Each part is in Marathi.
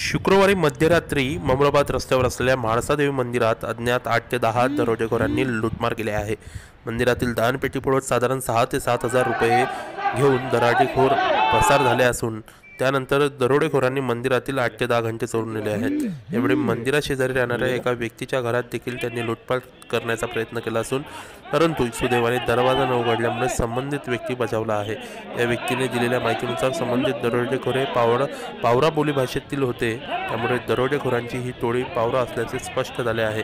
शुक्रवारी मध्यरात्री ममराबाद रस्त्यावर असलेल्या म्हाळसादेवी मंदिरात अज्ञात 8 ते 10 दरोडेखोरांनी लूटमार केली आहे। मंदिरातील दानपेटी फोडत साधारण 6 ते 7 हजार रुपये घेऊन दरोडेखोर पसार झाले असून त्यानंतर दरोडेखोरांनी मंदिरातील 8 ते 10 घंटे चोरून नेले आहेत। यावेळी मंदिराशेजारी राहणाऱ्या एका व्यक्तीच्या घरात देखील त्यांनी लूटपाट करण्याचा प्रयत्न केला असून परंतु सुदैवाने दरवाजा न उघडल्यामुळे संबंधित व्यक्ती बचावला आहे। या व्यक्तीने दिलेल्या माहितीनुसार संबंधित दरोडेखोर पावरा बोली भाषेतील होते, त्यामुळे दरोडेखोरांची ही टोळी पावरा असल्याचे स्पष्ट झाले आहे।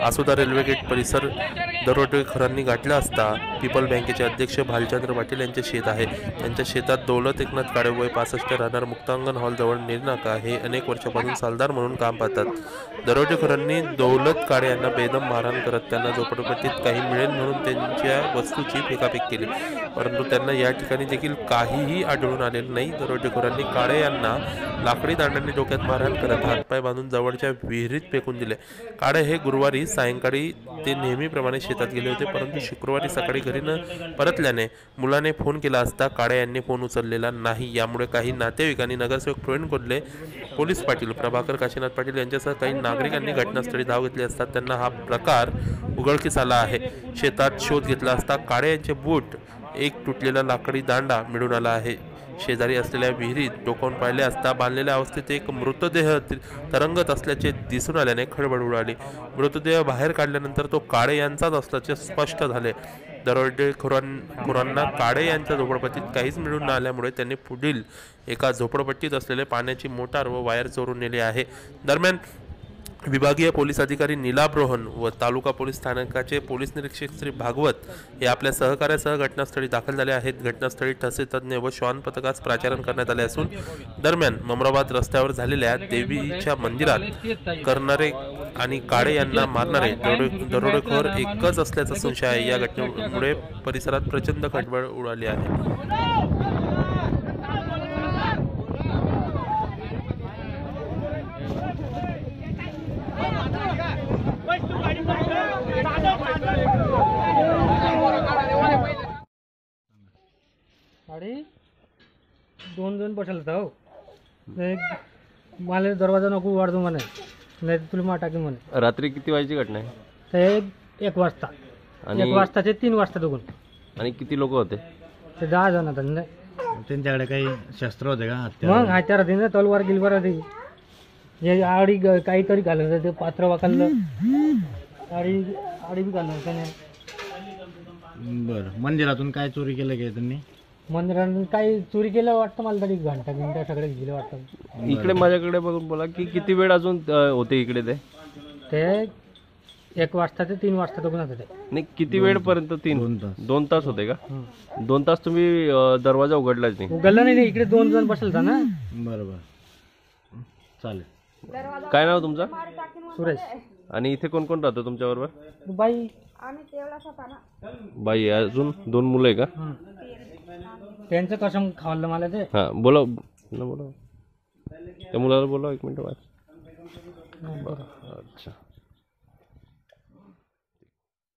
आसोदा रेल्वे गेट परिसर दरोडेखोरांनी गाठला असता पीपल बँकेचे अध्यक्ष भालचंद्र पाटील यांचे शेत आहे। त्यांच्या शेतात दौलत एकनाथ काळे वय 65 राहणार मुक्तांगण हॉलजवळ निर्नाका हे अनेक वर्षापासून सालदार म्हणून काम पाहतात। दरोडेखोरांनी दौलत काळे यांना बेदम मारहाण करत त्यांना झोपडपट्टीत काही मिळेल म्हणून त्यांच्या वस्तूची फेकाफेक केली, परंतु त्यांना या ठिकाणी देखील काहीही आढळून आलेले नाही। दरोडेखोरांनी काळे यांना लाकडी दांडाने डोक्यात मारहाण करत हातपाय बांधून जवळच्या विहिरीत फेकून दिले। काळे हे गुरुवारी सायंकाळी ते नेहमीप्रमाणे शेतात गेले होते, परंतु शुक्रवारी सकाळी घरी न परतल्याने मुलाने फोन केला असता काळे यांनी फोन उचललेला नाही। यामुळे काही नातेवाईकांनी नगरसेवक प्रवीण कोल्हे, पोलीस पाटील प्रभाकर काशीनाथ पाटील यांच्यासह काही नागरिकांनी घटनास्थळी धाव घेतली असता त्यांना हा प्रकार उघडकीस आला आहे। शेतात शोध घेतला असता काळे यांचे बूट, एक तुटलेला लाकडी दांडा मिळून आला आहे। शेजारी असलेल्या विहिरीत डोकावून पाहिले असता बांधलेल्या अवस्थेत एक मृतदेह तरंगत असल्याचे दिसून आल्याने खळबळ उडाली। मृतदेह बाहेर काढल्यानंतर तो काळे यांचाच असल्याचे स्पष्ट झाले। दरोडेखोरांना काळे यांच्या झोपडपट्टीत काहीच मिळून न आल्यामुळे त्यांनी पुढील एका झोपडपट्टीत असलेले पाण्याची मोटार व वायर चोरून नेली आहे। दरम्यान विभागीय पोलीस अधिकारी नीलाभ रोहन व तालुका पोलीस स्थानकाचे पोलीस निरीक्षक श्री भागवत हे आपल्या सहकार्यासह घटनास्थळी दाखल झाले आहेत। घटनास्थळी ठसे तज्ञ व श्वान पथकास प्राचारण करण्यात आले असून दरम्यान ममराबाद रस्त्यावर झालेल्या देवीच्या मंदिरात करणारे आणि काळे यांना मारणारे दरोडेखोर एकच असल्याचा संशय आहे। या घटनेमुळे परिसरात प्रचंड खळबळ उडाली आहे। गाडी दोन जण बसला होता। मला दरवाजा नको उघडतो म्हणे, नाही तुला मार टाकी म्हणे। रात्री किती वाजची घटना आहे? ते 1 वाजता, 1 वाजता ते 3 वाजता दोघं। आणि किती लोक होते? ते 10 जण होते। त्यांच्याकडे काही शस्त्र होते का? मग हत्यार होते ना, तलवार गिलवार होती। हे आडी काहीतरी घालून होते, ते पात्र वाकाललं आडी बी घालून त्याने। बरं, मंदिरातून काय चोरी केलं का त्यांनी? मंदिरातून काही चोरी केलं वाटतं मला, तरी घंटा सगळे गेले वाटतं। इकडे माझ्याकडे बघून बोला की किती वेळ अजून होते इकडे? ते 1 वाजता ते 3 वाजता दोघं होते। नाही, किती वेळ पर्यंत? 2 तास होते का? 2 तास तुम्ही दरवाजा उघडलाच नाही? उघडला नाही, इकडे 2 जण बसलता ना। बरोबर, चालेल। काय नाव तुमचं? सुरेश। आणि इथे कोण कोण राहतं तुमच्या बरोबर? बाई, बाई, अजून 2 मुलं आहे का? त्यांचं कसं खावलं मला ते। हा, बोला बोला, त्या मुलाला बोला 1 मिनिट वाच। अच्छा।